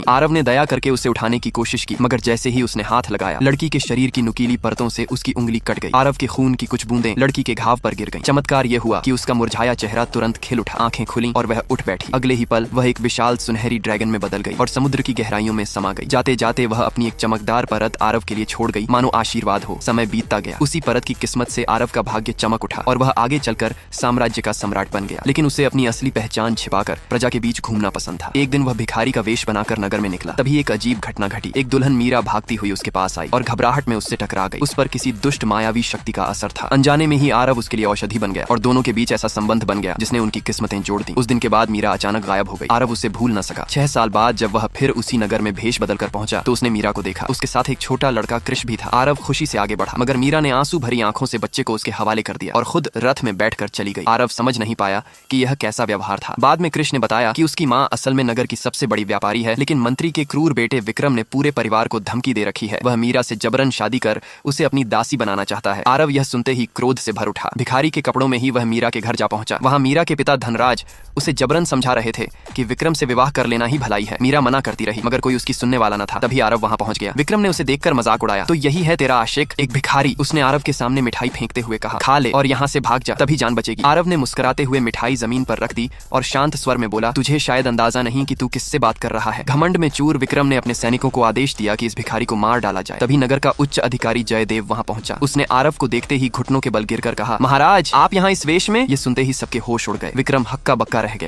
आरव ने दया करके उसे उठाने की कोशिश की, मगर जैसे ही उसने हाथ लगाया लड़की के शरीर की नुकीली परतों से उसकी उंगली कट गई। आरव के खून की कुछ बूंदें लड़की के घाव पर गिर गईं। चमत्कार ये हुआ कि उसका मुरझाया चेहरा तुरंत खिल उठा, आंखें खुली और वह उठ बैठी। अगले ही पल वह एक विशाल सुनहरी ड्रैगन में बदल गई और समुद्र की गहराइयों में समा गई। जाते जाते वह अपनी एक चमकदार परत आरव के लिए छोड़ गई, मानो आशीर्वाद हो। समय बीतता गया। उसी परत की किस्मत से आरव का भाग्य चमक उठा और वह आगे चलकर साम्राज्य का सम्राट बन गया। लेकिन उसे अपनी असली पहचान छिपाकर प्रजा के बीच घूमना पसंद था। एक दिन वह भिखारी का वेश बनाकर नगर में निकला। तभी एक अजीब घटना घटी। एक दुल्हन मीरा भागती हुई उसके पास आई और घबराहट में उससे टकरा गई। उस पर किसी दुष्ट मायावी शक्ति का असर था। अनजाने में ही आरव उसके लिए औषधि बन गया और दोनों के बीच ऐसा संबंध बन गया जिसने उनकी किस्मतें जोड़ दी। उस दिन के बाद मीरा अचानक गायब हो गई। आरव उसे भूल न सका। 6 साल बाद जब वह फिर उसी नगर में भेष बदल कर पहुंचा तो उसने मीरा को देखा। उसके साथ एक छोटा लड़का कृष भी था। आरव खुशी से आगे बढ़ा, मगर मीरा ने आंसू भरी आंखों से बच्चे को उसके हवाले कर दिया और खुद रथ में बैठकर चली गई। आरव समझ नहीं पाया कि यह कैसा व्यवहार था। बाद में कृष ने बताया कि उसकी माँ असल में नगर की सबसे बड़ी व्यापारी है, लेकिन मंत्री के क्रूर बेटे विक्रम ने पूरे परिवार को धमकी दे रखी है। वह मीरा से जबरन शादी कर उसे अपनी दासी बनाना चाहता है। आरव यह सुनते ही क्रोध से भर उठा। भिखारी के कपड़ों में ही वह मीरा के घर जा पहुंचा। वहां मीरा के पिता धनराज उसे जबरन समझा रहे थे कि विक्रम से विवाह कर लेना ही भलाई है। मीरा मना करती रही, मगर कोई उसकी सुनने वाला न था। तभी आरव वहां पहुंच गया। विक्रम ने उसे देखकर मजाक उड़ाया। तो यही है तेरा आशिक, एक भिखारी। उसने आरव के सामने मिठाई फेंकते हुए कहा, खा ले और यहाँ से भाग जा, तभी जान बचेगी। आरव ने मुस्कुराते हुए मिठाई जमीन पर रख दी और शांत स्वर में बोला, तुझे शायद अंदाजा नहीं कि तू किससे बात कर रहा है। घमंड में चूर विक्रम ने अपने सैनिकों को आदेश दिया कि इस भिखारी को मार डाला जाए। तभी नगर का उच्च अधिकारी जयदेव वहां पहुंचा। उसने आरव को देखते ही घुटनों के बल गिरकर कहा, महाराज आप यहाँ इस वेश में? ये सुनते ही सबके होश उड़ गए। विक्रम हक्का बक्का रह गया।